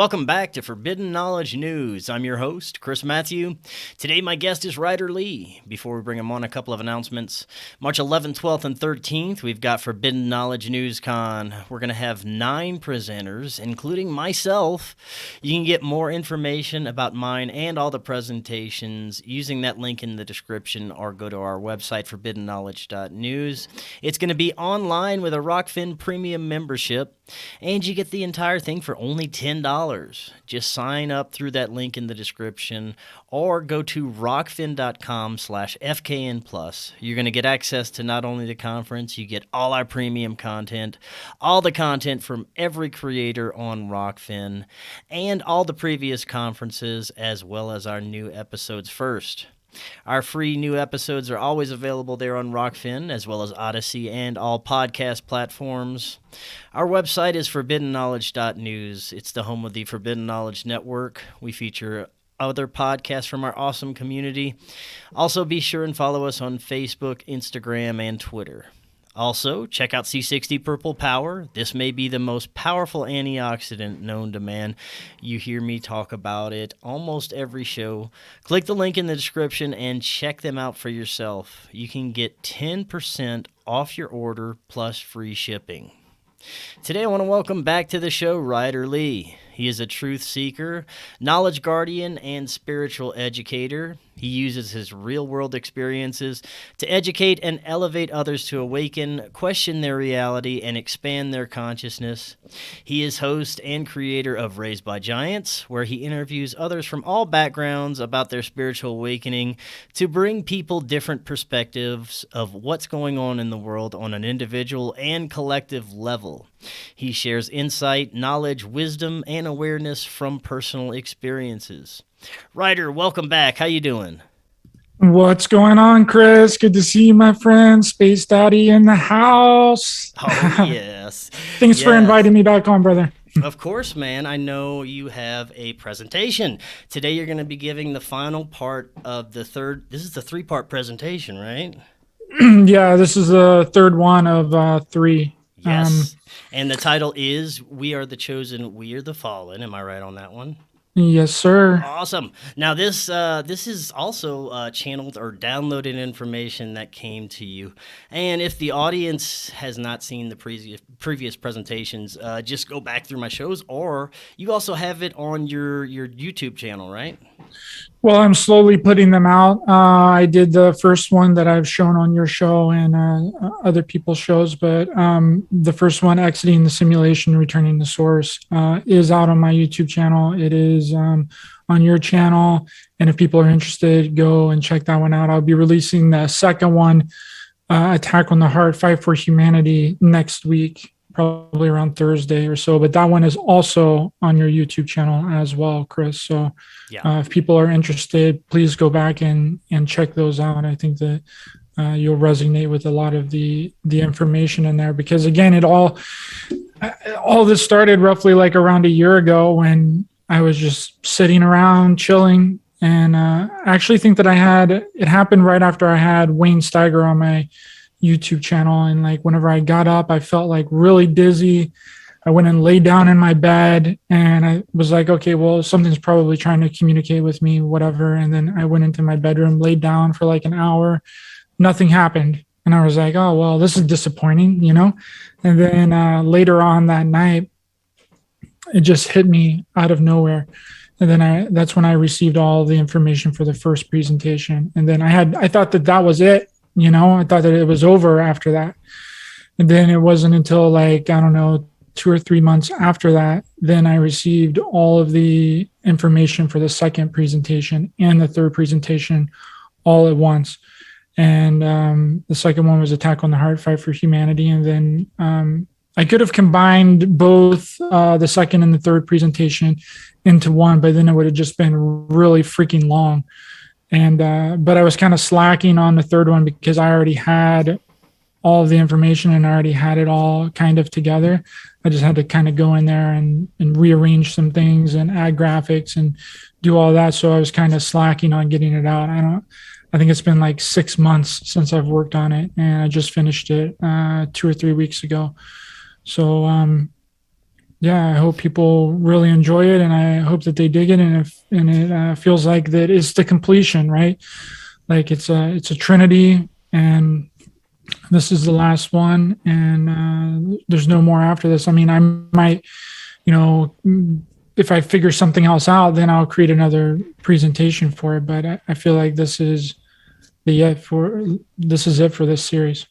Welcome back to Forbidden Knowledge News. I'm your host, Chris Matthew. Today, my guest is Ryder Lee. Before we bring him on, a couple of announcements. March 11th, 12th, and 13th, we've got Forbidden Knowledge News Con. We're going to have 9 presenters, including myself. You can get more information about mine and all the presentations using that link in the description or go to our website, forbiddenknowledge.news. It's going to be online with a Rokfin premium membership, and you get the entire thing for only $10. Just sign up through that link in the description or go to rokfin.com/FKN+. You're going to get access to not only the conference, you get all our premium content, all the content from every creator on Rokfin, and all the previous conferences, as well as our new episodes first. Our free new episodes are always available there on Rokfin, as well as Odysee and all podcast platforms. Our website is forbiddenknowledge.news. It's the home of the Forbidden Knowledge Network. We feature other podcasts from our awesome community. Also, be sure and follow us on Facebook, Instagram, and Twitter. Also, check out C60 Purple Power. This may be the most powerful antioxidant known to man. You hear me talk about it almost every show. Click the link in the description and check them out for yourself. You can get 10% off your order plus free shipping. Today, I want to welcome back to the show Ryder Lee. He is a truth seeker, knowledge guardian, and spiritual educator. He uses his real-world experiences to educate and elevate others to awaken, question their reality, and expand their consciousness. He is host and creator of Raised by Giants, where he interviews others from all backgrounds about their spiritual awakening to bring people different perspectives of what's going on in the world on an individual and collective level. He shares insight, knowledge, wisdom, and awareness from personal experiences. Ryder, welcome back. How you doing? What's going on, Chris? Good to see you, my friend. Space Daddy in the house. Oh, yes. Thanks for inviting me back on, brother. Of course, man. I know you have a presentation. Today you're going to be giving the final part of the third. This is the 3-part presentation, right? Yeah, this is the third one of 3. Yes. And the title is We Are the Chosen, We Are the Fallen. Am I right on that one? Yes, sir. Awesome. Now, this is also channeled or downloaded information that came to you. And if the audience has not seen the previous presentations, just go back through my shows, or you also have it on your YouTube channel, right? Well, I'm slowly putting them out. I did the first one that I've shown on your show and other people's shows, but the first one, Exiting the Simulation, Returning to Source, is out on my YouTube channel. It is on your channel, and if people are interested, go and check that one out. I'll be releasing the second one, Attack on the Heart, Fight for Humanity, next week, probably around Thursday or so, but that one is also on your YouTube channel as well, Chris. So if people are interested, please go back and check those out. I think that you'll resonate with a lot of the information in there, because again, all this started roughly like around a year ago when I was just sitting around chilling. And I actually think that it happened right after I had Wayne Steiger on my YouTube channel. And like, whenever I got up, I felt like really dizzy. I went and laid down in my bed and I was like, okay, well, something's probably trying to communicate with me, whatever. And then I went into my bedroom, laid down for like an hour, nothing happened. And I was like, oh, well, this is disappointing, And then later on that night, it just hit me out of nowhere. And then that's when I received all the information for the first presentation. And then I thought that was it. I thought that it was over after that. And then it wasn't until like, I don't know, 2 or 3 months after that, then I received all of the information for the second presentation and the third presentation all at once. And the second one was Attack on the Heart, Fight for Humanity. And then I could have combined both the second and the third presentation into one, but then it would have just been really freaking long. And but I was kind of slacking on the third one because I already had all of the information and I already had it all kind of together. I just had to kind of go in there and rearrange some things and add graphics and do all that. So I was kind of slacking on getting it out. I think it's been like 6 months since I've worked on it, and I just finished it 2 or 3 weeks ago. So yeah, I hope people really enjoy it, and I hope that they dig it, and if and it feels like that it's the completion, right? Like it's a trinity, and this is the last one, and there's no more after this. I mean, I might, you know, if I figure something else out, then I'll create another presentation for it. But I feel like this is it for this series.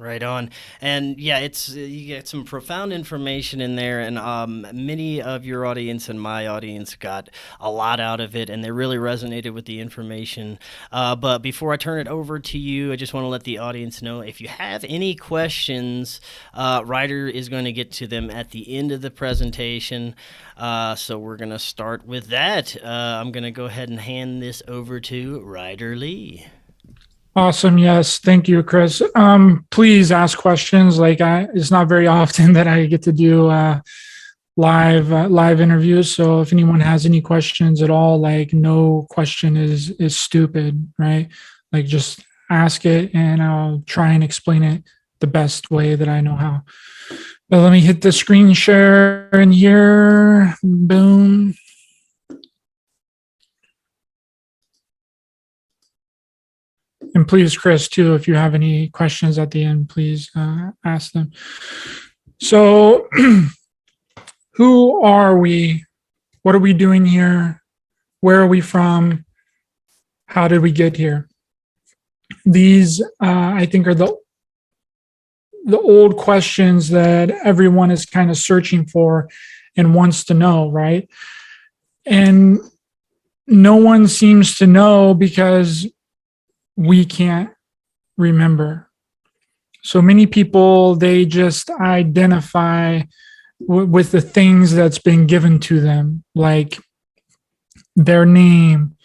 Right on. And yeah, it's you get some profound information in there, and many of your audience and my audience got a lot out of it, and they really resonated with the information. But before I turn it over to you, I just want to let the audience know if you have any questions, Ryder is going to get to them at the end of the presentation. So we're going to start with that. I'm going to go ahead and hand this over to Ryder Lee. Awesome. Yes. Thank you, Chris. Please ask questions. It's not very often that I get to do live interviews. So if anyone has any questions at all, like no question is stupid, right? Like just ask it, and I'll try and explain it the best way that I know how. But let me hit the screen share in here. Boom. And please, Chris, too, if you have any questions at the end, please ask them. So, who are we? What are we doing here? Where are we from? How did we get here? These, I think, are the old questions that everyone is kind of searching for and wants to know, right? And no one seems to know because we can't remember. So many people, they just identify with the things that's been given to them, like their name,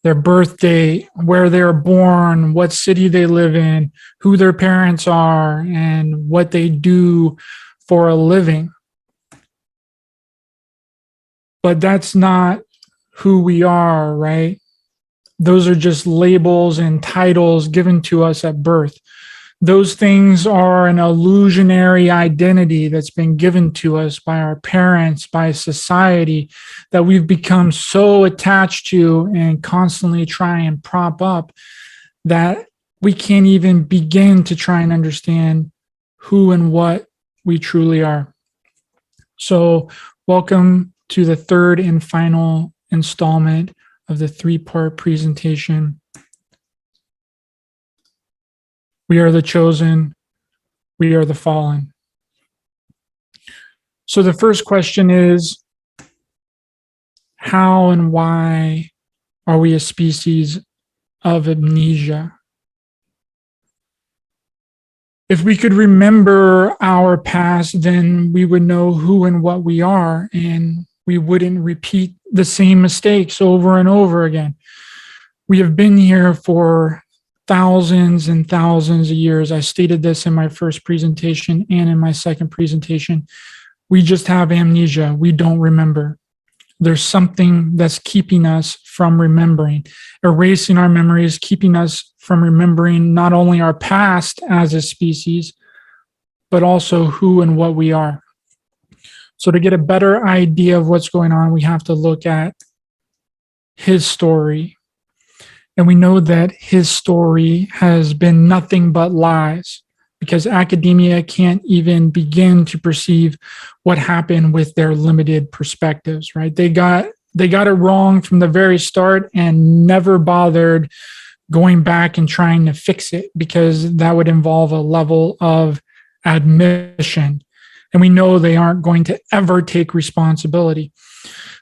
their birth date, where they were born, what city they live in, who their parents are, and what they do for a living. But that's not who we are, right? Those are just labels and titles given to us at birth. Those things are an illusionary identity that's been given to us by our parents, by society, that we've become so attached to and constantly try and prop up that we can't even begin to try and understand who and what we truly are. So, welcome to the third and final installment of the three-part presentation. We are the chosen, we are the fallen. So the first question is, how and why are we a species of amnesia? If we could remember our past, then we would know who and what we are, and we wouldn't repeat the same mistakes over and over again. We have been here for thousands and thousands of years. I stated this in my first presentation and in my second presentation. We just have amnesia. We don't remember. There's something that's keeping us from remembering, erasing our memories, keeping us from remembering not only our past as a species, but also who and what we are. So to get a better idea of what's going on, we have to look at his story. And we know that his story has been nothing but lies, because academia can't even begin to perceive what happened with their limited perspectives, right? They got it wrong from the very start and never bothered going back and trying to fix it, because that would involve a level of admission. And we know they aren't going to ever take responsibility.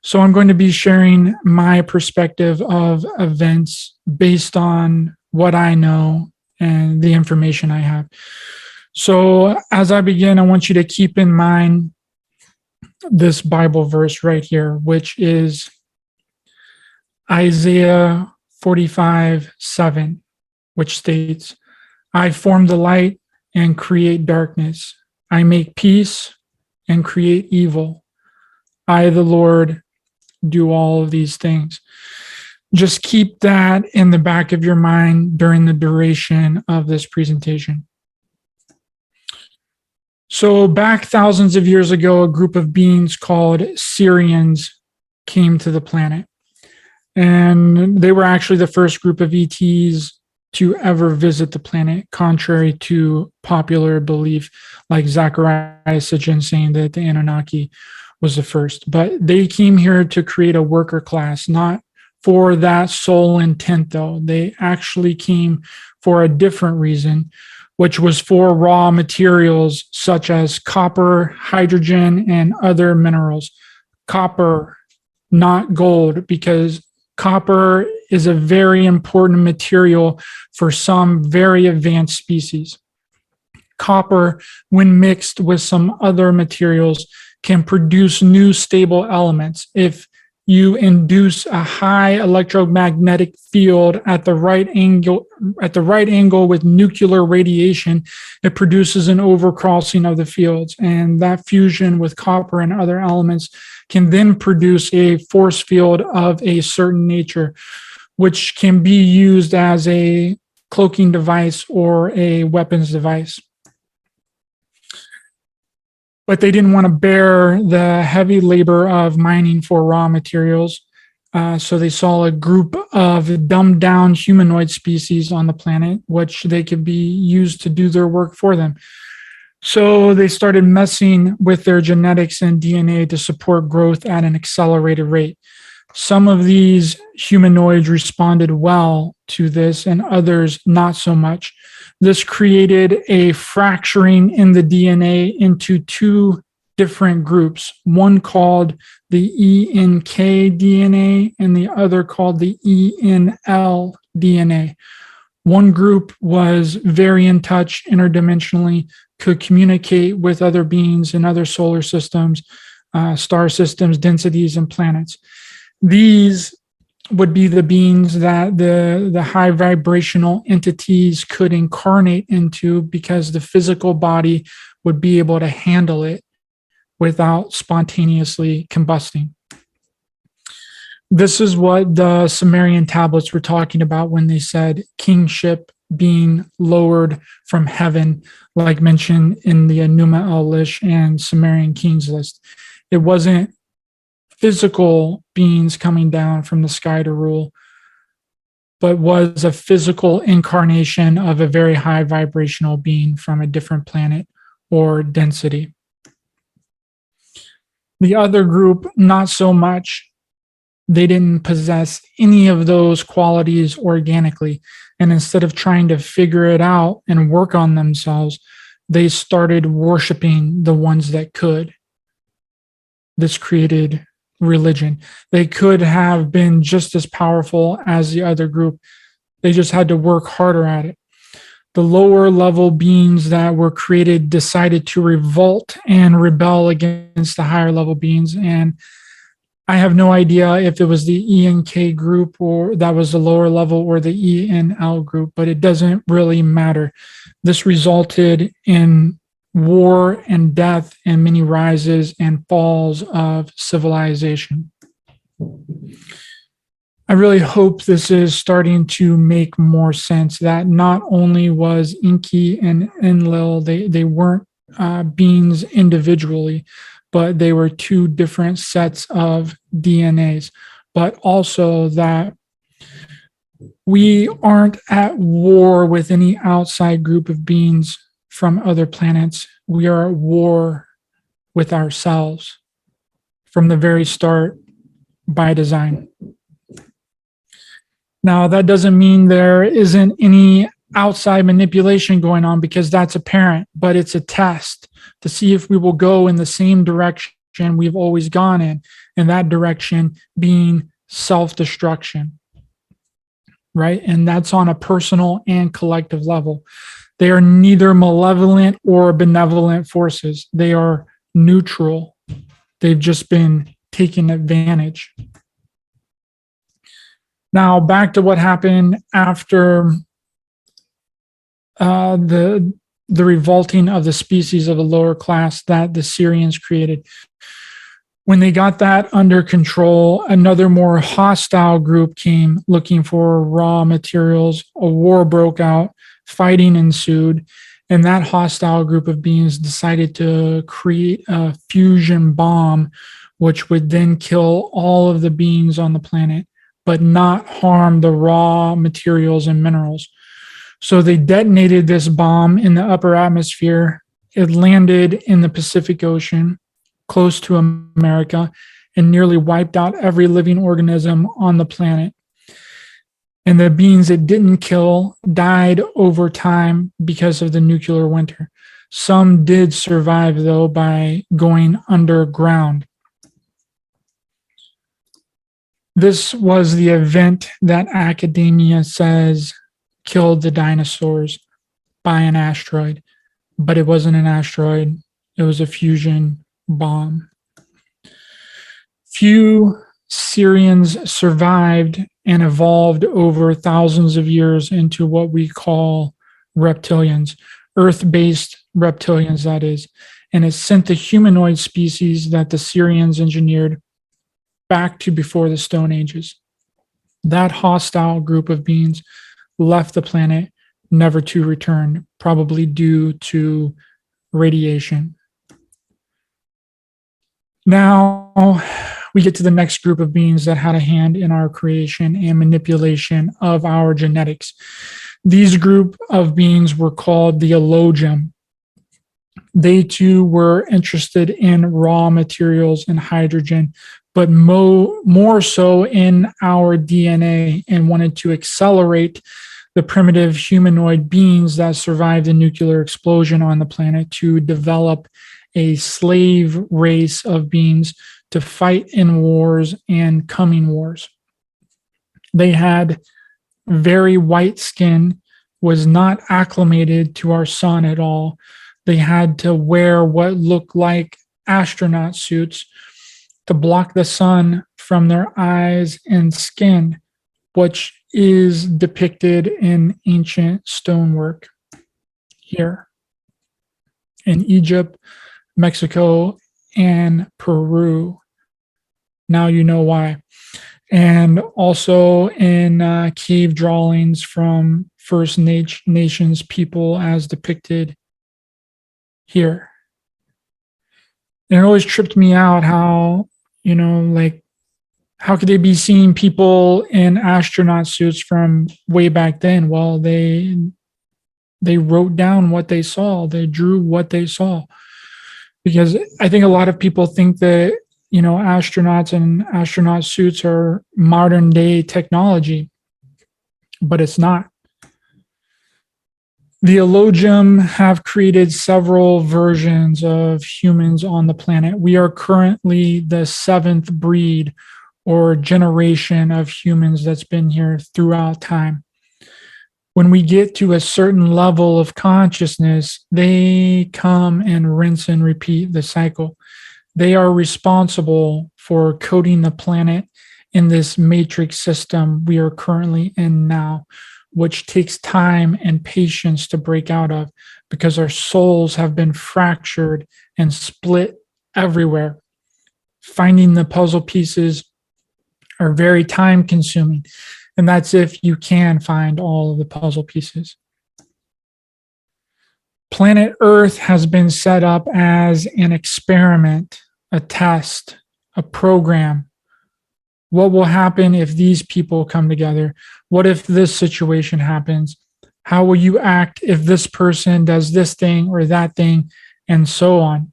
So I'm going to be sharing my perspective of events based on what I know and the information I have. So as I begin, I want you to keep in mind this Bible verse right here, which is Isaiah 45:7, which states, I form the light and create darkness. I make peace and create evil. I, the Lord, do all of these things. Just keep that in the back of your mind during the duration of this presentation. So back thousands of years ago, a group of beings called Syrians came to the planet. And they were actually the first group of ETs to ever visit the planet, contrary to popular belief, like Zachariah Sitchin saying that the Anunnaki was the first. But they came here to create a worker class, not for that sole intent, though. They actually came for a different reason, which was for raw materials such as copper, hydrogen, and other minerals. Copper, not gold, because copper is a very important material for some very advanced species. Copper, when mixed with some other materials, can produce new stable elements. If you induce a high electromagnetic field at the right angle with nuclear radiation, it produces an overcrossing of the fields, and that fusion with copper and other elements can then produce a force field of a certain nature, which can be used as a cloaking device or a weapons device. But they didn't want to bear the heavy labor of mining for raw materials. So they saw a group of dumbed down humanoid species on the planet, which they could be used to do their work for them. So they started messing with their genetics and DNA to support growth at an accelerated rate. Some of these humanoids responded well to this and others not so much. This created a fracturing in the DNA into two different groups, one called the ENK DNA and the other called the ENL DNA. One group was very in touch interdimensionally, could communicate with other beings in other solar systems, star systems, densities, and planets. These would be the beings that the high vibrational entities could incarnate into, because the physical body would be able to handle it without spontaneously combusting. This is what the Sumerian tablets were talking about when they said kingship being lowered from heaven, like mentioned in the Enuma Elish and Sumerian Kings list. It wasn't physical beings coming down from the sky to rule, but was a physical incarnation of a very high vibrational being from a different planet or density. The other group, not so much. They didn't possess any of those qualities organically. And instead of trying to figure it out and work on themselves, they started worshiping the ones that could. This created religion. They could have been just as powerful as the other group. They just had to work harder at it. The lower level beings that were created decided to revolt and rebel against the higher level beings. And I have no idea if it was the ENK group or that was the lower level or the ENL group, but it doesn't really matter. This resulted in war and death and many rises and falls of civilization. I really hope this is starting to make more sense, that not only was Enki and Enlil, they weren't beings individually, but they were two different sets of DNAs, but also that we aren't at war with any outside group of beings from other planets. We are at war with ourselves from the very start by design. Now, that doesn't mean there isn't any outside manipulation going on, because that's apparent, but it's a test to see if we will go in the same direction we've always gone in, and that direction being self-destruction, right? And that's on a personal and collective level. They are neither malevolent or benevolent forces. They are neutral. They've just been taken advantage. Now, back to what happened after the revolting of the species of the lower class that the Syrians created. When they got that under control, another more hostile group came looking for raw materials. A war broke out, fighting ensued, And that hostile group of beings decided to create a fusion bomb, which would then kill all of the beings on the planet, but not harm the raw materials and minerals. So they detonated this bomb in the upper atmosphere. It landed in the Pacific Ocean, close to America, and nearly wiped out every living organism on the planet. And the beings it didn't kill died over time because of the nuclear winter. Some did survive, though, by going underground. This was the event that academia says killed the dinosaurs by an asteroid, but it wasn't an asteroid. It was a fusion bomb. Few Syrians survived and evolved over thousands of years into what we call reptilians, Earth-based reptilians, that is. And it sent the humanoid species that the Syrians engineered back to before the Stone Ages. That hostile group of beings left the planet, never to return, probably due to radiation. Now, we get to the next group of beings that had a hand in our creation and manipulation of our genetics. These group of beings were called the Elohim. They too were interested in raw materials and hydrogen, but more so in our DNA, and wanted to accelerate the primitive humanoid beings that survived the nuclear explosion on the planet to develop a slave race of beings to fight in wars and coming wars. They had very white skin, was not acclimated to our sun at all. They had to wear what looked like astronaut suits to block the sun from their eyes and skin, which is depicted in ancient stonework here in Egypt, Mexico, and Peru. Now you know why. And also in cave drawings from First Nations people as depicted here. And it always tripped me out how, how could they be seeing people in astronaut suits from way back then? Well, they wrote down what they saw. They drew what they saw. Because I think a lot of people think that, astronauts and astronaut suits are modern day technology, but it's not. The Elohim have created several versions of humans on the planet. We are currently the seventh breed or generation of humans that's been here throughout time. When we get to a certain level of consciousness, they come and rinse and repeat the cycle. They are responsible for coding the planet in this matrix system we are currently in now, which takes time and patience to break out of because our souls have been fractured and split everywhere. Finding the puzzle pieces are very time consuming. And that's if you can find all of the puzzle pieces. Planet Earth has been set up as an experiment, a test, a program. What will happen if these people come together? What if this situation happens? How will you act if this person does this thing or that thing, and so on?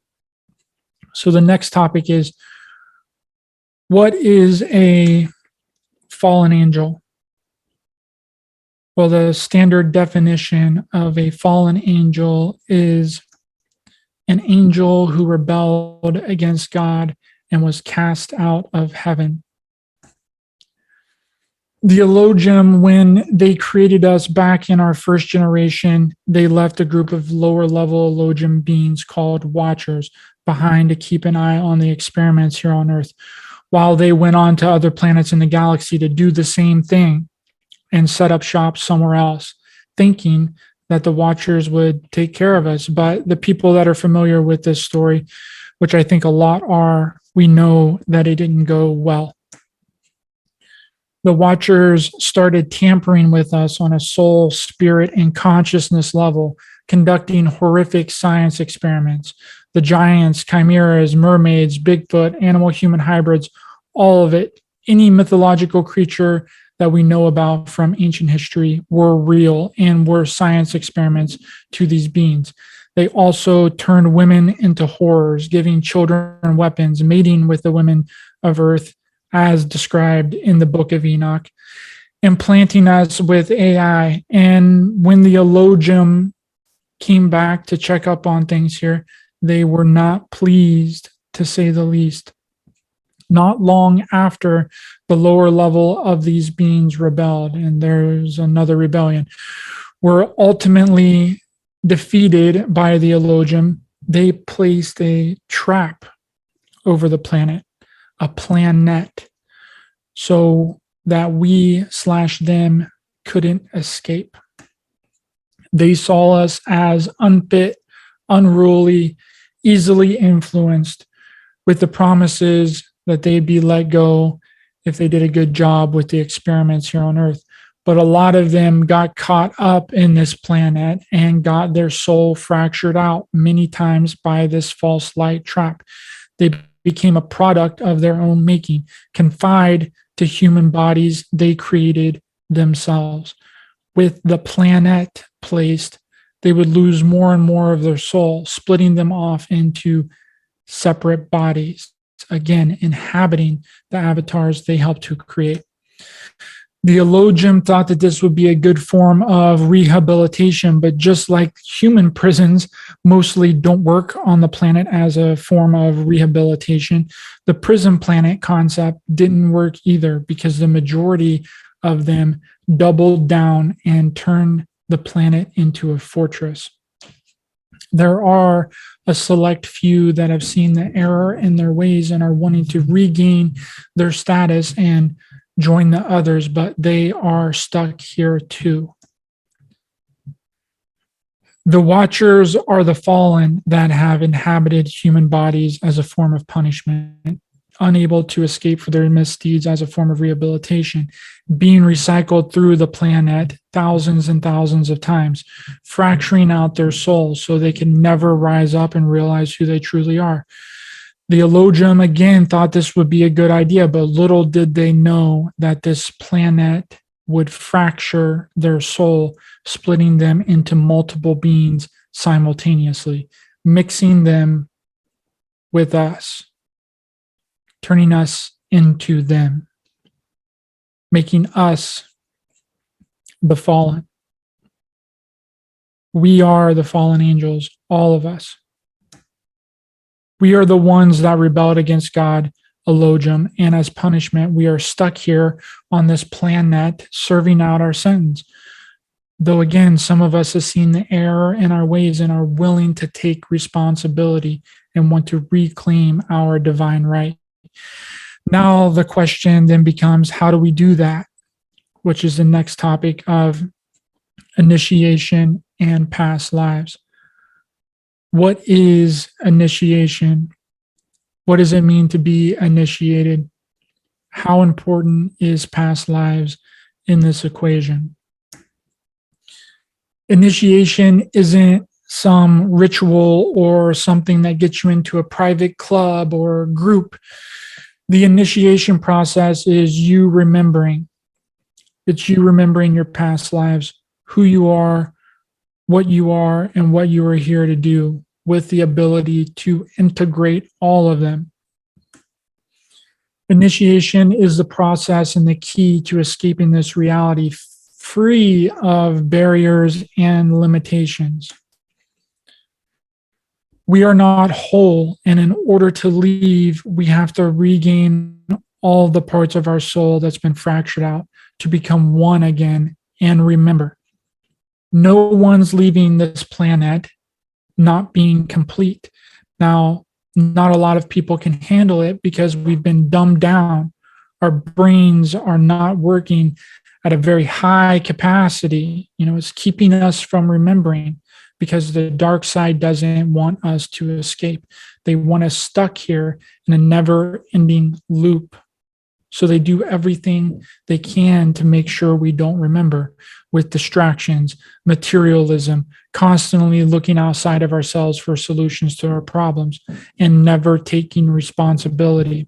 So the next topic is, what is a fallen angel? Well, the standard definition of a fallen angel is an angel who rebelled against God and was cast out of heaven. The Elohim, when they created us back in our first generation, they left a group of lower level Elohim beings called Watchers behind to keep an eye on the experiments here on Earth, while they went on to other planets in the galaxy to do the same thing and set up shop somewhere else, thinking that the Watchers would take care of us. But the people that are familiar with this story, which I think a lot are, we know that it didn't go well. The Watchers started tampering with us on a soul, spirit, and consciousness level, conducting horrific science experiments. The giants, chimeras, mermaids, Bigfoot, animal-human hybrids, all of it, any mythological creature that we know about from ancient history were real and were science experiments to these beings. They also turned women into horrors, giving children weapons, mating with the women of earth, as described in the book of Enoch, implanting us with AI. And when the Elohim came back to check up on things here, they were not pleased, to say the least. Not long after the lower level of these beings rebelled, and there's another rebellion, were ultimately defeated by the Elohim. They placed a trap over the planet, a planet, so that we/them couldn't escape. They saw us as unfit, unruly, easily influenced, with the promises that they'd be let go if they did a good job with the experiments here on Earth. But a lot of them got caught up in this planet and got their soul fractured out many times by this false light trap. They became a product of their own making, confined to human bodies they created themselves. With the planet placed, they would lose more and more of their soul, splitting them off into separate bodies, again, inhabiting the avatars they helped to create. The Elohim thought that this would be a good form of rehabilitation, but just like human prisons mostly don't work on the planet as a form of rehabilitation, the prison planet concept didn't work either, because the majority of them doubled down and turned the planet into a fortress. There are a select few that have seen the error in their ways and are wanting to regain their status and join the others, but they are stuck here too. The Watchers are the fallen that have inhabited human bodies as a form of punishment, unable to escape for their misdeeds as a form of rehabilitation, being recycled through the planet thousands and thousands of times, fracturing out their souls so they can never rise up and realize who they truly are. The Elohim again thought this would be a good idea, but little did they know that this planet would fracture their soul, splitting them into multiple beings simultaneously, mixing them with us, turning us into them, making us the fallen. We are the fallen angels, all of us. We are the ones that rebelled against God, Elohim, and as punishment, we are stuck here on this planet serving out our sentence. Though again, some of us have seen the error in our ways and are willing to take responsibility and want to reclaim our divine right. Now the question then becomes, how do we do that? Which is the next topic of initiation and past lives. What is initiation? What does it mean to be initiated? How important is past lives in this equation? Initiation isn't some ritual or something that gets you into a private club or group. The initiation process is you remembering. It's you remembering your past lives, who you are, and what you are here to do, with the ability to integrate all of them. Initiation is the process and the key to escaping this reality, free of barriers and limitations. We are not whole, and in order to leave, we have to regain all the parts of our soul that's been fractured out to become one again. And remember, no one's leaving this planet not being complete. Now, not a lot of people can handle it because we've been dumbed down. Our brains are not working at a very high capacity. It's keeping us from remembering because the dark side doesn't want us to escape. They want us stuck here in a never-ending loop. So they do everything they can to make sure we don't remember. with distractions, materialism, constantly looking outside of ourselves for solutions to our problems, and never taking responsibility.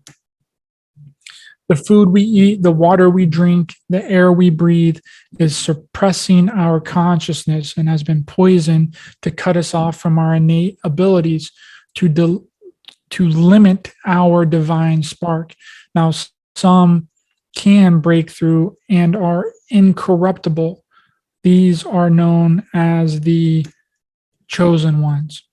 The food we eat, the water we drink, the air we breathe is suppressing our consciousness and has been poisoned to cut us off from our innate abilities to limit our divine spark. Now, some can break through and are incorruptible. These are known as the chosen ones.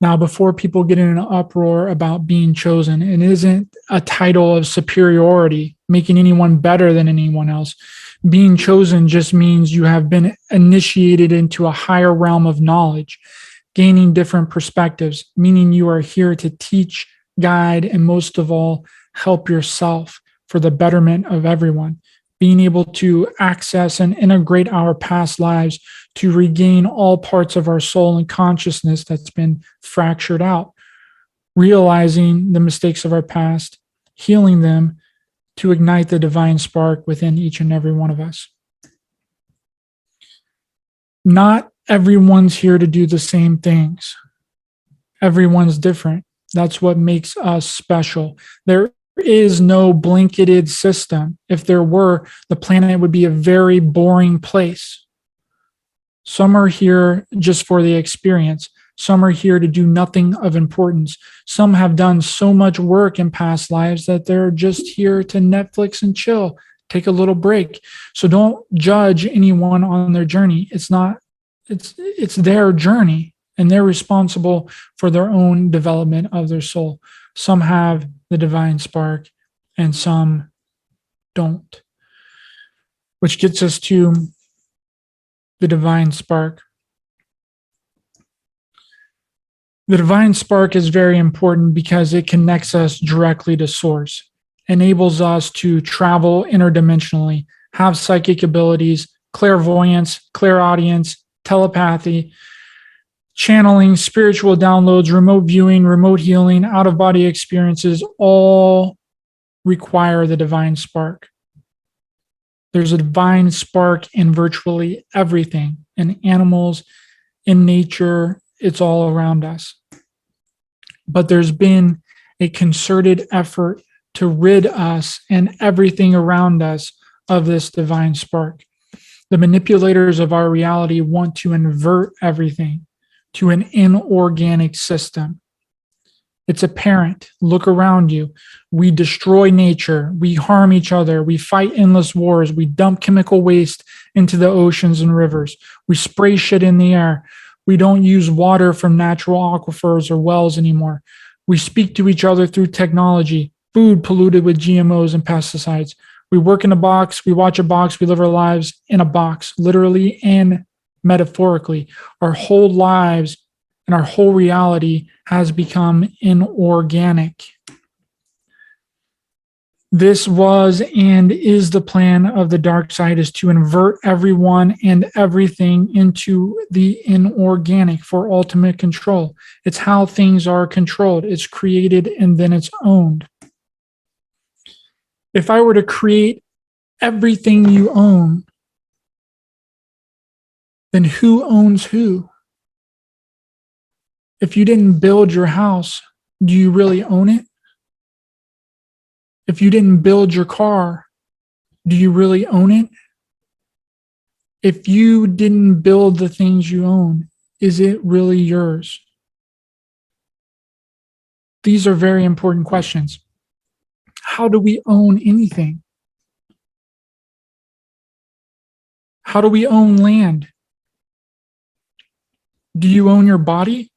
Now, before people get in an uproar about being chosen, it isn't a title of superiority, making anyone better than anyone else. Being chosen just means you have been initiated into a higher realm of knowledge, gaining different perspectives, meaning you are here to teach, guide, and most of all, help yourself for the betterment of everyone. Being able to access and integrate our past lives to regain all parts of our soul and consciousness that's been fractured out, realizing the mistakes of our past, healing them to ignite the divine spark within each and every one of us. Not everyone's here to do the same things. Everyone's different. That's what makes us special. There is no blanketed system. If there were, the planet would be a very boring place. Some are here just for the experience. Some are here to do nothing of importance. Some have done so much work in past lives that they're just here to Netflix and chill, take a little break. So don't judge anyone on their journey. It's their journey, and they're responsible for their own development of their soul. Some have the divine spark and some don't. Which gets us to the divine spark. The divine spark is very important because it connects us directly to source, enables us to travel interdimensionally, have psychic abilities, clairvoyance, clairaudience, telepathy, channeling, spiritual downloads, remote viewing, remote healing, out-of-body experiences, all require the divine spark. There's a divine spark in virtually everything, in animals, in nature, it's all around us. But there's been a concerted effort to rid us and everything around us of this divine spark. The manipulators of our reality want to invert everything to an inorganic system. It's apparent. Look around you. We destroy nature. We harm each other. We fight endless wars. We dump chemical waste into the oceans and rivers. We spray shit in the air. We don't use water from natural aquifers or wells anymore. We speak to each other through technology, food polluted with GMOs and pesticides. We work in a box. We watch a box. We live our lives in a box, literally and metaphorically. Our whole lives and our whole reality has become inorganic. This was and is the plan of the dark side, is to invert everyone and everything into the inorganic for ultimate control. It's how things are controlled. It's created and then it's owned. If I were to create everything you own, then who owns who? If you didn't build your house, do you really own it? If you didn't build your car, do you really own it? If you didn't build the things you own, is it really yours? These are very important questions. How do we own anything? How do we own land? Do you own your body?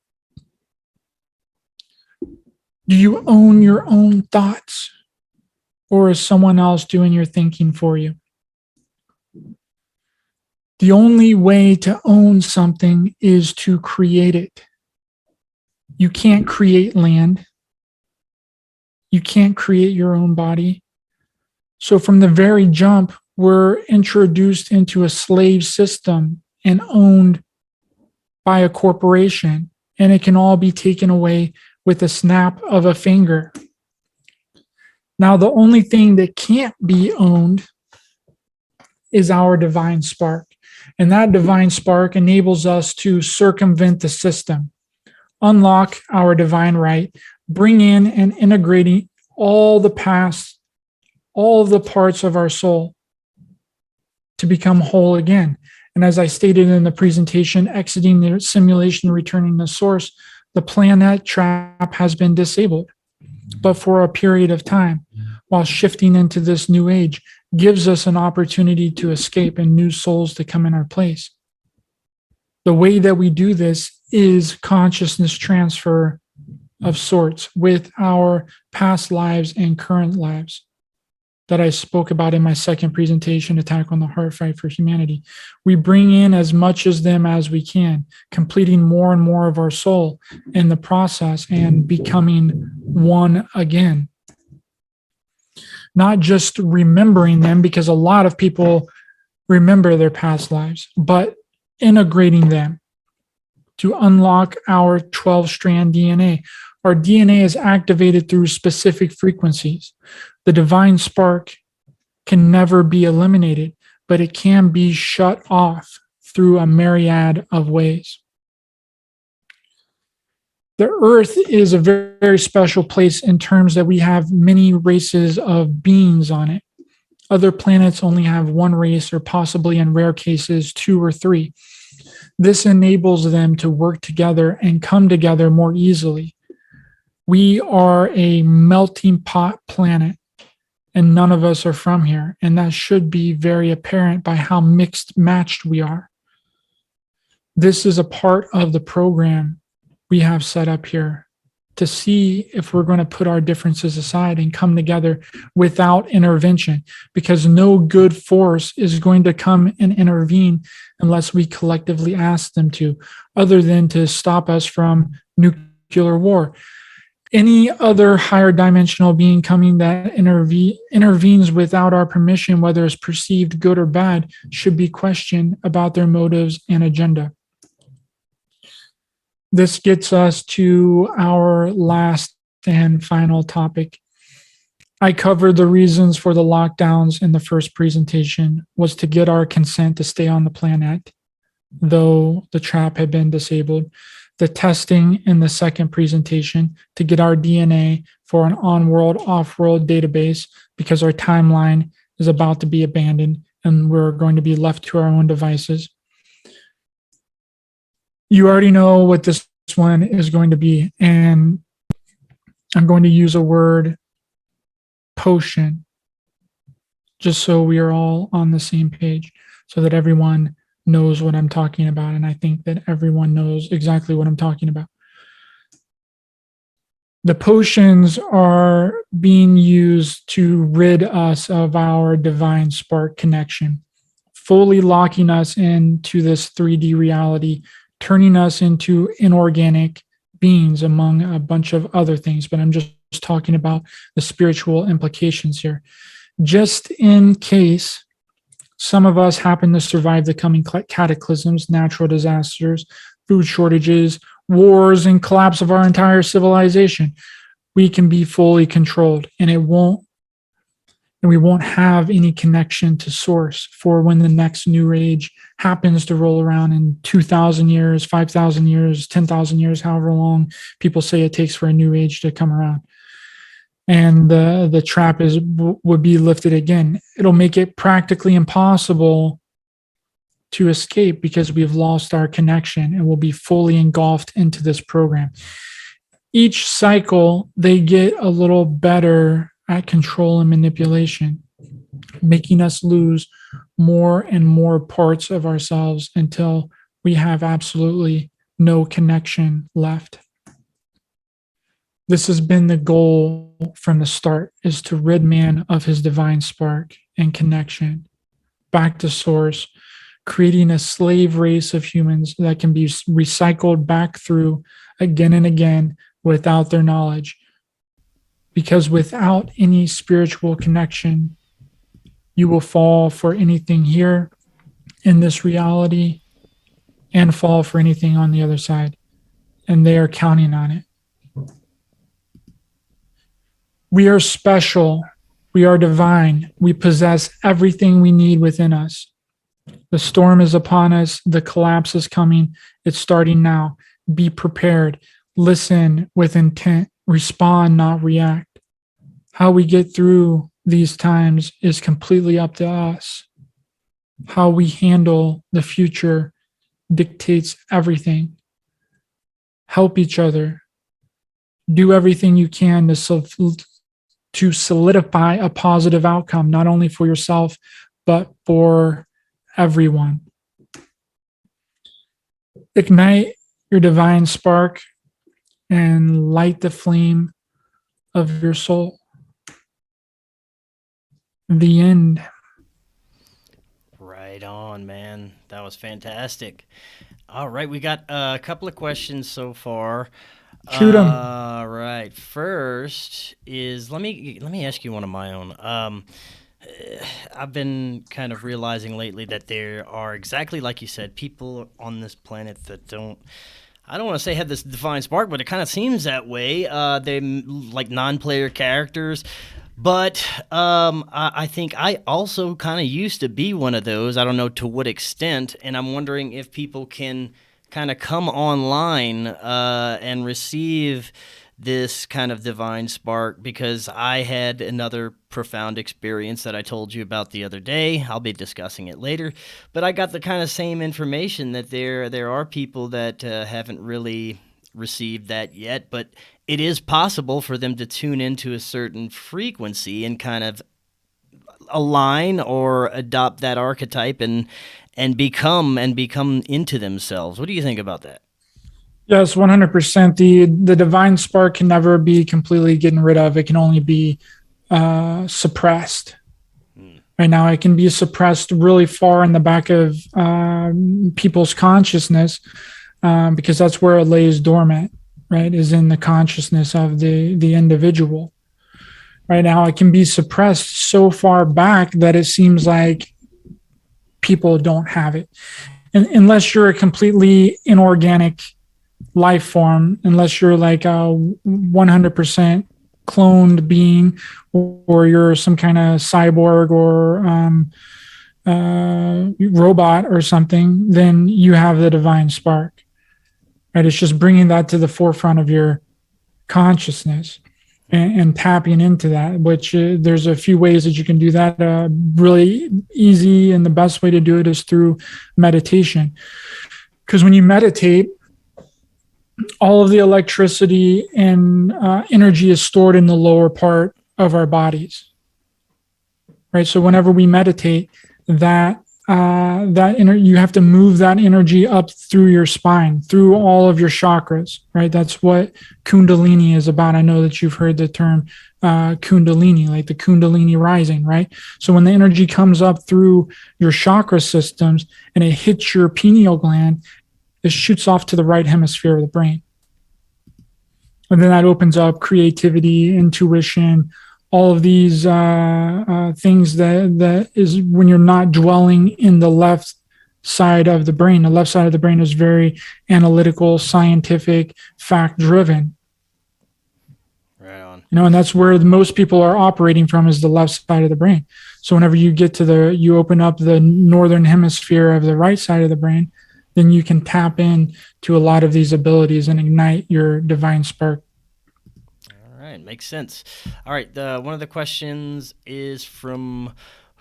Do you own your own thoughts? Or is someone else doing your thinking for you? The only way to own something is to create it. You can't create land. You can't create your own body. So from the very jump, we're introduced into a slave system and owned by a corporation, and it can all be taken away with a snap of a finger. Now, the only thing that can't be owned is our divine spark. And that divine spark enables us to circumvent the system, unlock our divine right, bring in and integrating all the past, all of the parts of our soul to become whole again. And as I stated in the presentation, exiting the simulation, returning to source, the planet trap has been disabled, but for a period of time, while shifting into this new age gives us an opportunity to escape and new souls to come in our place. The way that we do this is consciousness transfer of sorts with our past lives and current lives that I spoke about in my second presentation, Attack on the Heart, Fight for Humanity. We bring in as much as them as we can, completing more and more of our soul in the process and becoming one again. Not just remembering them, because a lot of people remember their past lives, but integrating them to unlock our 12-strand DNA. Our DNA is activated through specific frequencies. The divine spark can never be eliminated, but it can be shut off through a myriad of ways. The Earth is a very, very special place in terms that we have many races of beings on it. Other planets only have one race, or possibly in rare cases, 2 or 3. This enables them to work together and come together more easily. We are a melting pot planet, and none of us are from here. And that should be very apparent by how mixed matched we are. This is a part of the program we have set up here to see if we're going to put our differences aside and come together without intervention, because no good force is going to come and intervene unless we collectively ask them to, other than to stop us from nuclear war. Any other higher dimensional being coming that intervenes without our permission, whether it's perceived good or bad, should be questioned about their motives and agenda. This gets us to our last and final topic. I covered the reasons for the lockdowns in the first presentation was to get our consent to stay on the planet, though the trap had been disabled. The testing in the second presentation to get our DNA for an on-world, off-world database, because our timeline is about to be abandoned and we're going to be left to our own devices. You already know what this one is going to be, and I'm going to use a word, potion, just so we are all on the same page, so that everyone knows what I'm talking about. And I think that everyone knows exactly what I'm talking about. The potions are being used to rid us of our divine spark connection, fully locking us into this 3D reality, turning us into inorganic beings among a bunch of other things. But I'm just talking about the spiritual implications here. Just in case some of us happen to survive the coming cataclysms, natural disasters, food shortages, wars, and collapse of our entire civilization, we can be fully controlled, and we won't have any connection to source for when the next new age happens to roll around in 2,000 years, 5,000 years, 10,000 years, however long people say it takes for a new age to come around. And the trap would be lifted again. It'll make it practically impossible to escape because we've lost our connection and will be fully engulfed into this program. Each cycle, they get a little better at control and manipulation, making us lose more and more parts of ourselves until we have absolutely no connection left. This has been the goal from the start, is to rid man of his divine spark and connection back to source, creating a slave race of humans that can be recycled back through again and again without their knowledge. Because without any spiritual connection, you will fall for anything here in this reality and fall for anything on the other side. And they are counting on it. We are special. We are divine. We possess everything we need within us. The storm is upon us. The collapse is coming. It's starting now. Be prepared. Listen with intent. Respond, not react. How we get through these times is completely up to us. How we handle the future dictates everything. Help each other. Do everything you can to solidify a positive outcome, not only for yourself, but for everyone. Ignite your divine spark and light the flame of your soul. The end. Right on, man. That was fantastic. All right, we got a couple of questions so far. Shoot 'em. All right. First is let me ask you one of my own. I've been kind of realizing lately that there are, exactly like you said, people on this planet that I don't want to say have this divine spark, but it kind of seems that way. They like non-player characters. But I think I also kind of used to be one of those. I don't know to what extent, and I'm wondering if people can kind of come online and receive this kind of divine spark, because I had another profound experience that I told you about the other day. I'll be discussing it later, but I got the kind of same information that there are people that haven't really received that yet, but it is possible for them to tune into a certain frequency and kind of align or adopt that archetype and become into themselves. What do you think about that? Yes, 100%. The divine spark can never be completely getting rid of. It can only be suppressed. Right now, it can be suppressed really far in the back of people's consciousness, because that's where it lays dormant, right, is in the consciousness of the individual. Right now, it can be suppressed so far back that it seems like people don't have it. And unless you're a completely inorganic life form, unless you're like a 100% cloned being, or you're some kind of cyborg or robot or something, then you have the divine spark. Right? It's just bringing that to the forefront of your consciousness and tapping into that, which there's a few ways that you can do that. Really easy, and the best way to do it is through meditation. Because when you meditate, all of the electricity and energy is stored in the lower part of our bodies, right? So whenever we meditate, you have to move that energy up through your spine, through all of your chakras, right? That's what Kundalini is about. I know that you've heard the term Kundalini, like the Kundalini rising, right? So when the energy comes up through your chakra systems and it hits your pineal gland, it shoots off to the right hemisphere of the brain. And then that opens up creativity, intuition, all of these things that is when you're not dwelling in the left side of the brain. The left side of the brain is very analytical, scientific, fact-driven. Right on. And that's where most people are operating from, is the left side of the brain. So whenever you get to you open up the northern hemisphere of the right side of the brain, then you can tap in to a lot of these abilities and ignite your divine spark. All right, makes sense. All right, one of the questions is from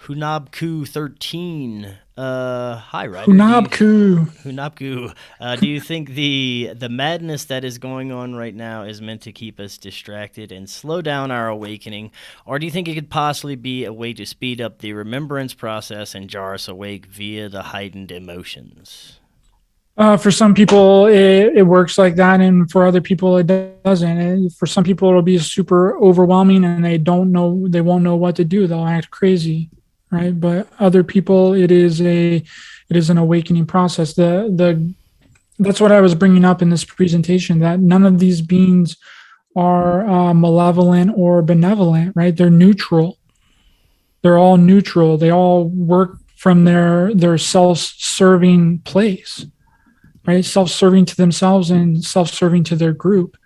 Hunabku13. Hi, Ryder. Hunabku. Do you think the madness that is going on right now is meant to keep us distracted and slow down our awakening, or do you think it could possibly be a way to speed up the remembrance process and jar us awake via the heightened emotions? For some people, it works like that, and for other people, it doesn't. For some people, it'll be super overwhelming, and they won't know what to do. They'll act crazy, right? But other people, it is an awakening process. That's what I was bringing up in this presentation, that none of these beings are malevolent or benevolent, right? They're neutral. They're all neutral. They all work from their self-serving place. Right, self-serving to themselves and self-serving to their group.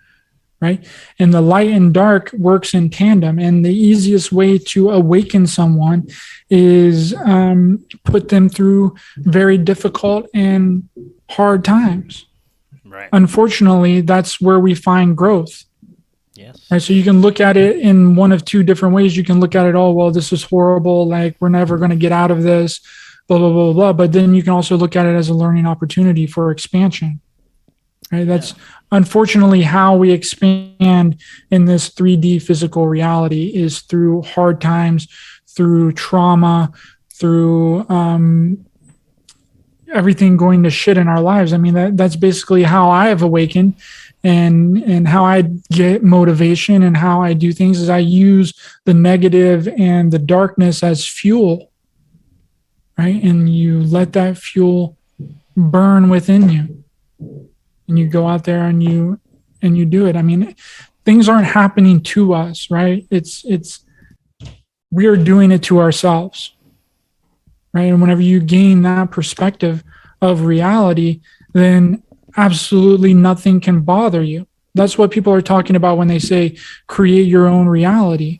right? And the light and dark works in tandem. And the easiest way to awaken someone is put them through very difficult and hard times. Right. Unfortunately, that's where we find growth. Yes. Right. So you can look at it in one of two different ways. You can look at it, oh, well, this is horrible. Like, we're never going to get out of this, blah, blah, blah, blah. But then you can also look at it as a learning opportunity for expansion. Right. That's unfortunately how we expand in this 3D physical reality, is through hard times, through trauma, through everything going to shit in our lives. I mean, that's basically how I have awakened, and how I get motivation and how I do things is I use the negative and the darkness as fuel, right? And you let that fuel burn within you, and you go out there and you do it. I mean, things aren't happening to us, right? It's we are doing it to ourselves, right? And whenever you gain that perspective of reality, then absolutely nothing can bother you. That's what people are talking about when they say create your own reality.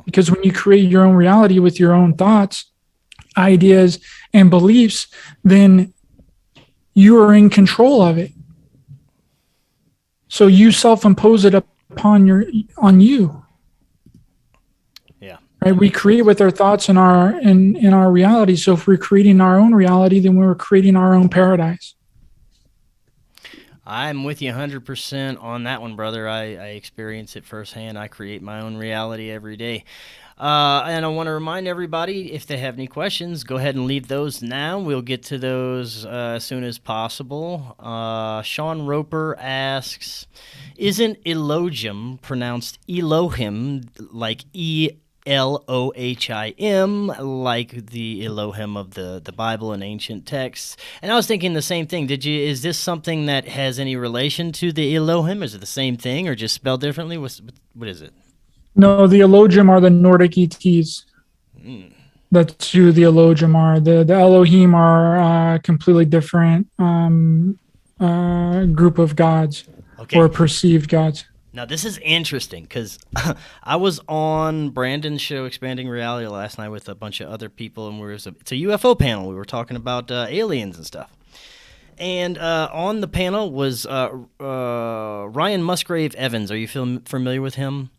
Because when you create your own reality with your own thoughts, ideas, and beliefs, then you are in control of it. So you self-impose it on you. Yeah. Right? We create with our thoughts and in our reality. So if we're creating our own reality, then we're creating our own paradise. I'm with you 100% on that one, brother. I experience it firsthand. I create my own reality every day. And I want to remind everybody, if they have any questions, go ahead and leave those now. We'll get to those as soon as possible. Sean Roper asks, isn't Elohim pronounced Elohim, like Elohim, like the Elohim of the Bible and ancient texts? And I was thinking the same thing. Is this something that has any relation to the Elohim? Is it the same thing or just spelled differently? What is it? No, the Elohim are the Nordic ETs. That's who the Elohim are. The Elohim are a completely different group of gods, or perceived gods. Now, this is interesting because I was on Brandon's show, Expanding Reality, last night with a bunch of other people, and it's a UFO panel. We were talking about aliens and stuff. And on the panel was Ryan Musgrave Evans. Are you familiar with him?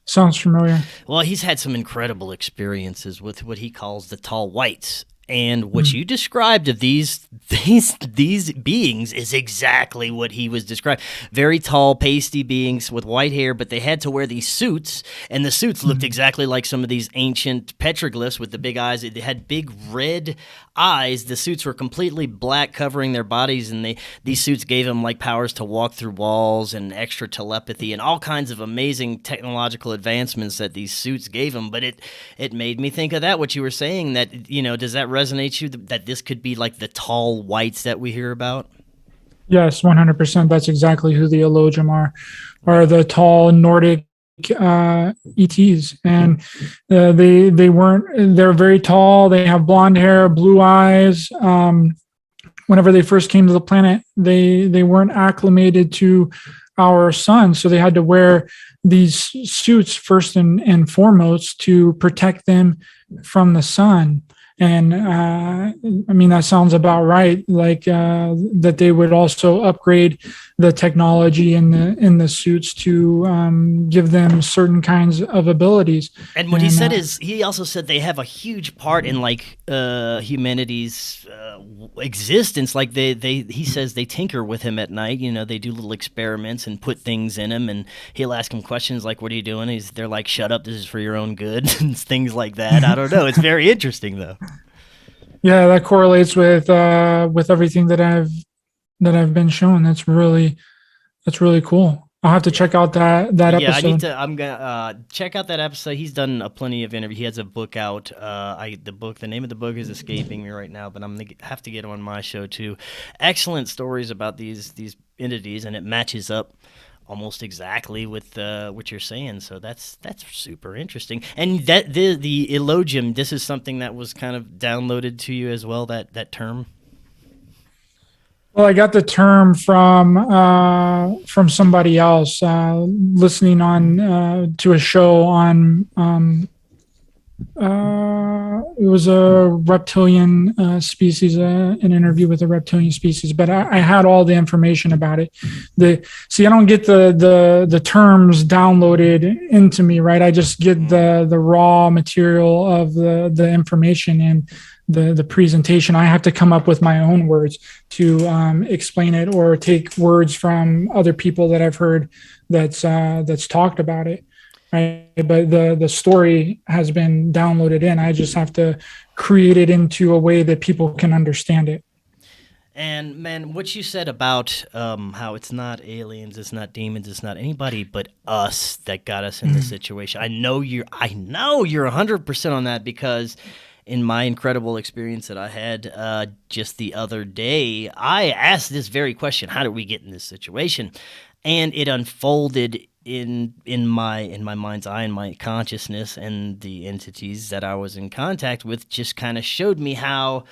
Sounds familiar. Well, he's had some incredible experiences with what he calls the tall whites. And what you described of these beings is exactly what he was describing. Very tall, pasty beings with white hair, but they had to wear these suits, and the suits looked exactly like some of these ancient petroglyphs with the big eyes. They had big red eyes. The suits were completely black, covering their bodies, and these suits gave them like powers to walk through walls and extra telepathy and all kinds of amazing technological advancements that these suits gave them. But it made me think of that, what you were saying, that, does that resonate you, that this could be like the tall whites that we hear about? Yes, 100%. That's exactly who the Elohim are the tall Nordic ETs. And they're very tall. They have blonde hair, blue eyes. Whenever they first came to the planet, they weren't acclimated to our sun. So they had to wear these suits first and foremost to protect them from the sun. And I mean, that sounds about right. Like that they would also upgrade the technology in the suits to give them certain kinds of abilities. And what he said is, he also said they have a huge part in like humanity's existence. Like he says they tinker with him at night. They do little experiments and put things in him, and he'll ask him questions like, "What are you doing?" They're like, "Shut up, this is for your own good," and things like that. I don't know. It's very interesting though. Yeah, that correlates with everything that I've been shown. That's really cool. I'll have to check out that episode. I'm gonna check out that episode. He's done plenty of interviews. He has a book out. The name of the book is escaping me right now, but I'm gonna have to get him on my show too. Excellent stories about these entities, and it matches up almost exactly with what you're saying. So that's super interesting. And that the Elohim, this is something that was kind of downloaded to you as well. That term. Well, I got the term from somebody else, listening on to a show on it was a reptilian species, an interview with a reptilian species, but I had all the information about it. I don't get the terms downloaded into me, right? I just get the raw material of the information and the presentation. I have to come up with my own words to explain it, or take words from other people that I've heard that's talked about it. Right. But the story has been downloaded in. I just have to create it into a way that people can understand it. And man, what you said about how it's not aliens, it's not demons, it's not anybody but us that got us in this situation. I know you're 100% on that, because in my incredible experience that I had just the other day, I asked this very question: how did we get in this situation? And it unfolded in my mind's eye and my consciousness, and the entities that I was in contact with just kind of showed me how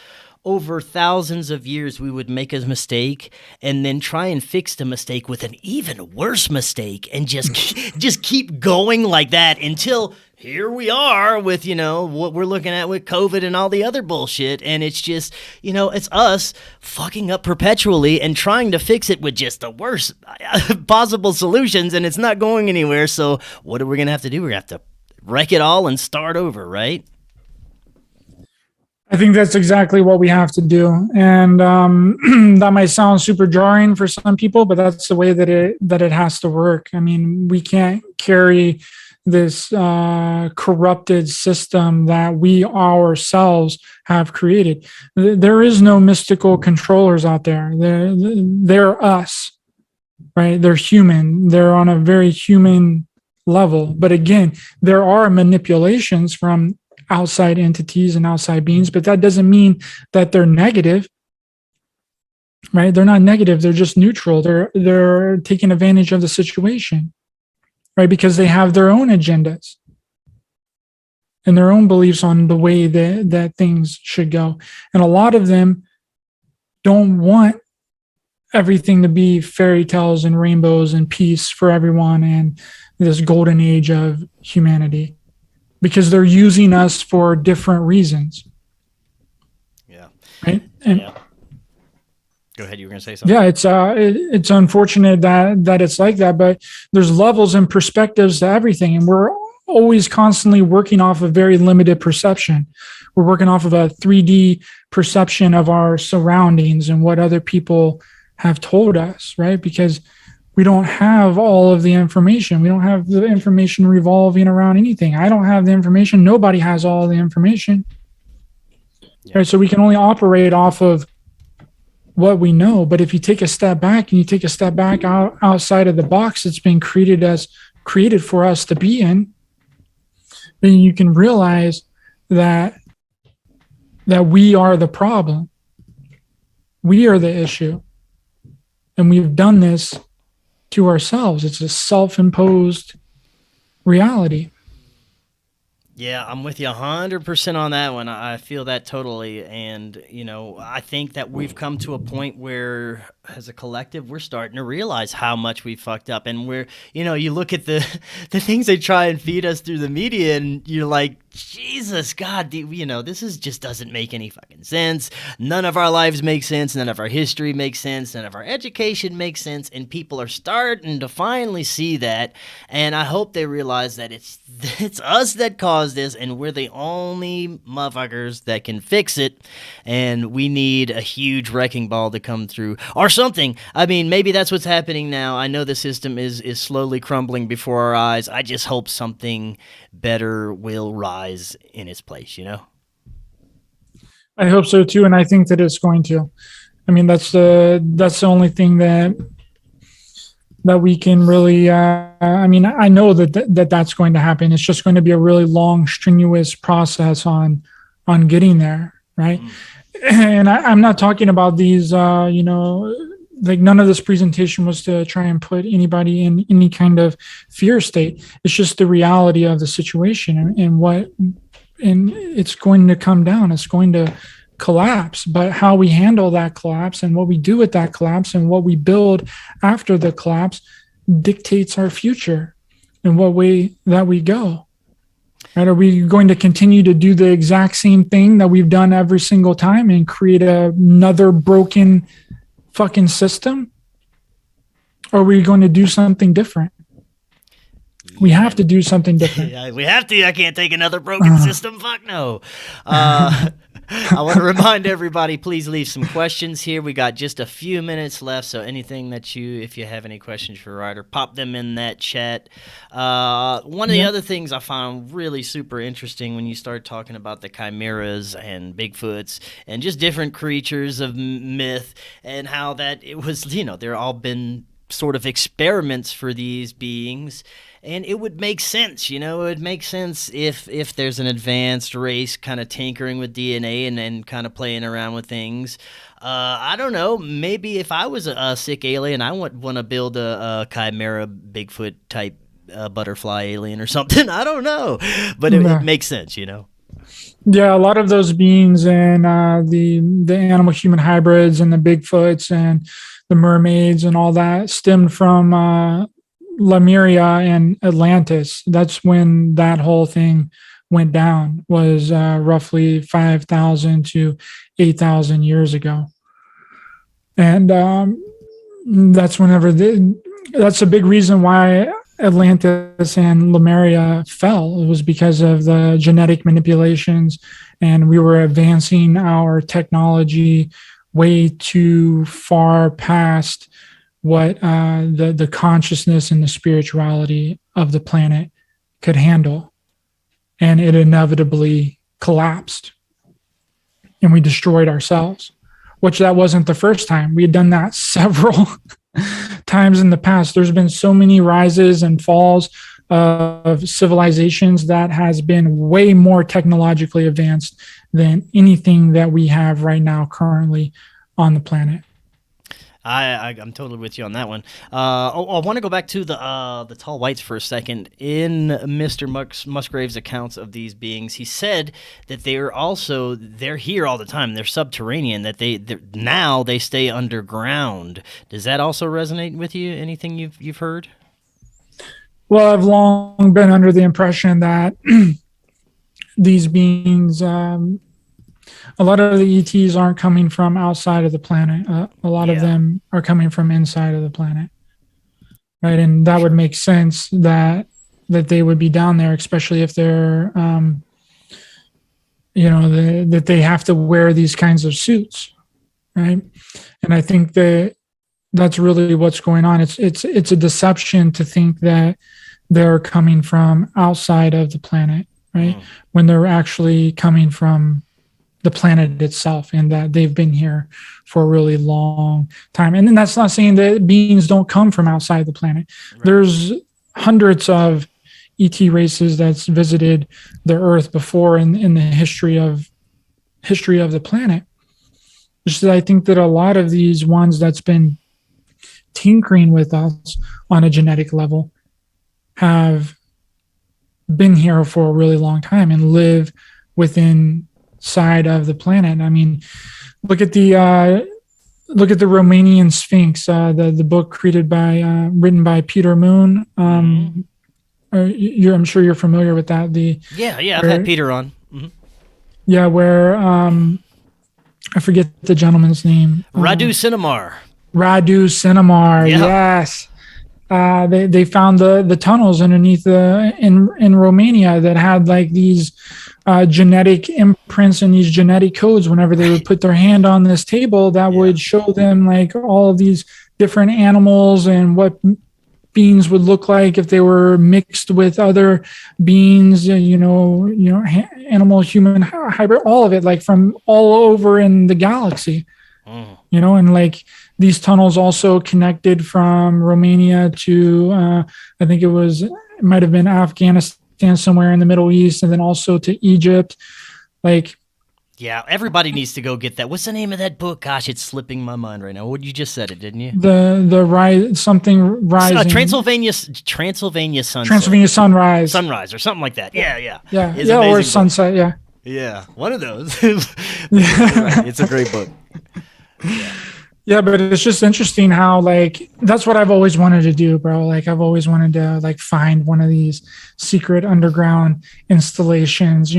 over thousands of years we would make a mistake and then try and fix the mistake with an even worse mistake, and just keep going like that until here we are with, what we're looking at with COVID and all the other bullshit. And it's just, it's us fucking up perpetually and trying to fix it with just the worst possible solutions, and it's not going anywhere. So what are we going to have to do? We're going to have to wreck it all and start over, right? I think that's exactly what we have to do. And that might sound super jarring for some people, but that's the way that it has to work. I mean, we can't carry this corrupted system that we ourselves have created. There is no mystical controllers out there. They're us, right? They're human. They're on a very human level. But again, there are manipulations from outside entities and outside beings, but that doesn't mean that they're negative, right? They're not negative. They're just neutral. They're taking advantage of the situation, right? Because they have their own agendas and their own beliefs on the way that things should go. And a lot of them don't want everything to be fairy tales and rainbows and peace for everyone and this golden age of humanity, because they're using us for different reasons. Yeah. Right. And yeah. Go ahead. You were going to say something. Yeah, it's unfortunate that it's like that, but there's levels and perspectives to everything, and we're always constantly working off a very limited perception. We're working off of a 3D perception of our surroundings and what other people have told us, right? Because we don't have all of the information. We don't have the information revolving around anything. I don't have the information. Nobody has all the information. Yeah. Right? So we can only operate off of what we know. But if you take a step back and you take a step back outside of the box that's been created for us to be in, then you can realize that we are the problem. We are the issue. And we've done this to ourselves. It's a self-imposed reality. Yeah, I'm with you 100% on that one. I feel that totally. And, I think that we've come to a point where, as a collective, we're starting to realize how much we fucked up. And we're, you look at the things they try and feed us through the media, and you're like, Jesus, God, this just doesn't make any fucking sense. None of our lives make sense. None of our history makes sense. None of our education makes sense. And people are starting to finally see that. And I hope they realize that it's us that caused this, and we're the only motherfuckers that can fix it. And we need a huge wrecking ball to come through, or something. I mean, maybe that's what's happening now. I know the system is slowly crumbling before our eyes. I just hope something better will rise in its place, I hope so too, and I think that it's going to. I mean, that's the only thing that we can really. I know that's going to happen. It's just going to be a really long, strenuous process on getting there, right? And I'm not talking about these, like none of this presentation was to try and put anybody in any kind of fear state. It's just the reality of the situation and it's going to come down. It's going to collapse, but how we handle that collapse and what we do with that collapse and what we build after the collapse dictates our future and what way that we go. Right? Are we going to continue to do the exact same thing that we've done every single time and create another broken fucking system? Or are we going to do something different? We have to do something different. Yeah, we have to. I can't take another broken system. Fuck no. I want to remind everybody, please leave some questions here. We got just a few minutes left, so anything that if you have any questions for Ryder, pop them in that chat. One of the other things I found really super interesting when you start talking about the chimeras and Bigfoots and just different creatures of myth and how that it was, they're all been sort of experiments for these beings. And it would make sense, it would make sense if there's an advanced race kind of tinkering with DNA and then kind of playing around with things. I don't know, maybe if I was a sick alien, I would want to build a chimera Bigfoot type butterfly alien or something. I don't know, but it makes sense, Yeah, a lot of those beings and the animal-human hybrids and the Bigfoots and the mermaids and all that stemmed from Lemuria and Atlantis. That's when that whole thing went down, was roughly 5,000 to 8,000 years ago. And that's that's a big reason why Atlantis and Lemuria fell. It was because of the genetic manipulations, and we were advancing our technology way too far past what the consciousness and the spirituality of the planet could handle. And it inevitably collapsed. And we destroyed ourselves, which that wasn't the first time. We had done that several times in the past. There's been so many rises and falls of civilizations that has been way more technologically advanced than anything that we have right now currently on the planet. I'm totally with you on that one. I want to go back to the tall whites for a second. In Mr. Musgrave's accounts of these beings, he said that they're here all the time. They're subterranean. That now they stay underground. Does that also resonate with you? Anything you've heard? Well, I've long been under the impression that these beings. A lot of the ETs aren't coming from outside of the planet. A lot of them are coming from inside of the planet, right? And that would make sense that they would be down there, especially if they're, that they have to wear these kinds of suits, right? And I think that's really what's going on. It's a deception to think that they're coming from outside of the planet, right? When they're actually coming from the planet itself, and that they've been here for a really long time. And then that's not saying that beings don't come from outside the planet. Right. There's hundreds of ET races that's visited the Earth before in the history of the planet. Just that I think that a lot of these ones that's been tinkering with us on a genetic level have been here for a really long time and live within side of the planet. I mean, look at the Romanian Sphinx, the book written by Peter Moon. I'm sure you're familiar with that. I've had Peter on. Mm-hmm. Yeah, where I forget the gentleman's name. Radu Cinemar. Yes. They found the tunnels underneath in Romania that had like these genetic imprints and these genetic codes. Whenever they would put their hand on this table, that would show them like all of these different animals and what beings would look like if they were mixed with other beings, animal, human, hybrid, all of it, like from all over in the galaxy, and like these tunnels also connected from Romania to, I think it might have been Afghanistan, somewhere in the Middle East, and then also to Egypt. Like, yeah, everybody needs to go get that. What's the name of that book? Gosh, it's slipping my mind right now. What, you just said it, didn't you? The rise, something rising. Transylvania Sunset. Transylvania Sunrise. Sunrise or something like that. Yeah. Or Sunset. Yeah. Yeah, one of those. Right. It's a great book. Yeah. Yeah, but it's just interesting how like that's what I've always wanted to do, bro. Like I've always wanted to like find one of these secret underground installations,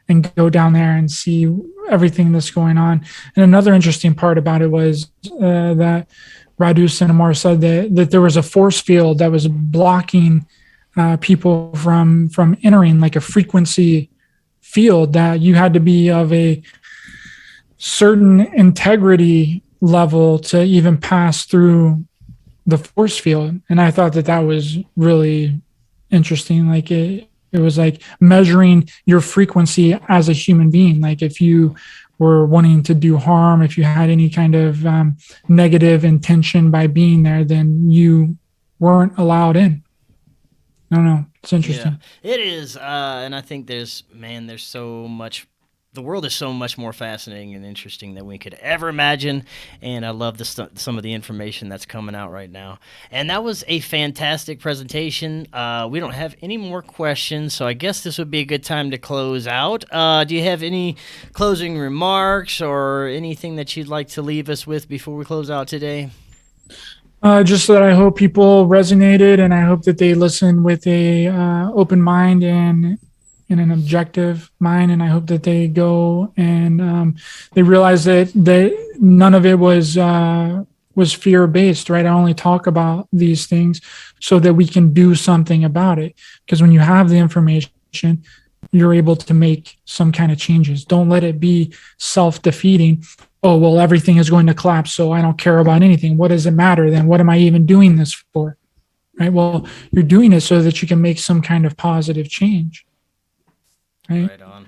and go down there and see everything that's going on. And another interesting part about it was that Radu Sinamar said that there was a force field that was blocking people from entering, like a frequency field that you had to be of a certain integrity level to even pass through the force field. And I thought that was really interesting. Like it was like measuring your frequency as a human being. Like if you were wanting to do harm, if you had any kind of negative intention by being there, then you weren't allowed in. I don't know. It's interesting. Yeah, it is. And I think there's so much. The world is so much more fascinating and interesting than we could ever imagine, and I love some of the information that's coming out right now. And that was a fantastic presentation. We don't have any more questions, so I guess this would be a good time to close out. Do you have any closing remarks or anything that you'd like to leave us with before we close out today? Just that I hope people resonated, and I hope that they listen with a open mind and in an objective mind, and I hope that they go and they realize that none of it was fear based, right? I only talk about these things so that we can do something about it. Because when you have the information, you're able to make some kind of changes. Don't let it be self-defeating. Oh, well, everything is going to collapse, so I don't care about anything. What does it matter then? What am I even doing this for? Right? Well, you're doing it so that you can make some kind of positive change. Right on.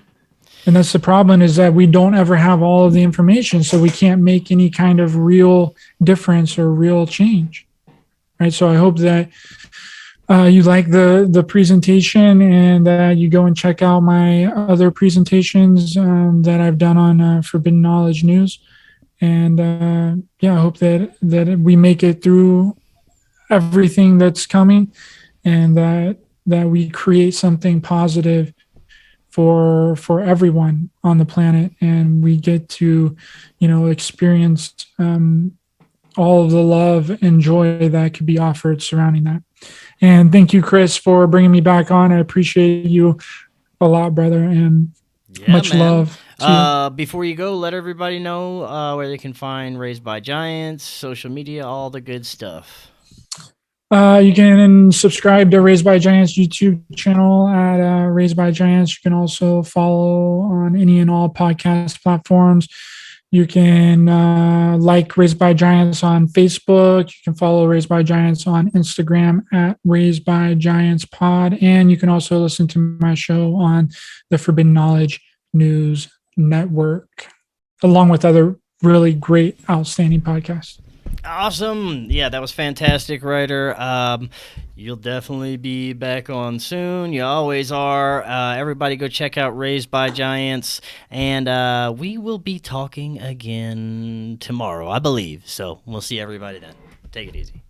And that's the problem, is that we don't ever have all of the information, so we can't make any kind of real difference or real change. Right. So I hope that you like the presentation, and that you go and check out my other presentations that I've done on Forbidden Knowledge News. And I hope that we make it through everything that's coming, and that we create something positive for everyone on the planet, and we get to experience all of the love and joy that could be offered surrounding that. And thank you, Chris, for bringing me back on. I appreciate you a lot, brother, and much love to you. Before you go, let everybody know where they can find Raised by Giants, social media, all the good stuff. You can subscribe to Raised by Giants YouTube channel at Raised by Giants. You can also follow on any and all podcast platforms. You can like Raised by Giants on Facebook. You can follow Raised by Giants on Instagram at Raised by Giants Pod. And you can also listen to my show on the Forbidden Knowledge News Network, along with other really great, outstanding podcasts. Awesome. Yeah, that was fantastic, Ryder. You'll definitely be back on soon. You always are. Everybody go check out Raised by Giants, and we will be talking again tomorrow, I believe. So we'll see everybody then. Take it easy.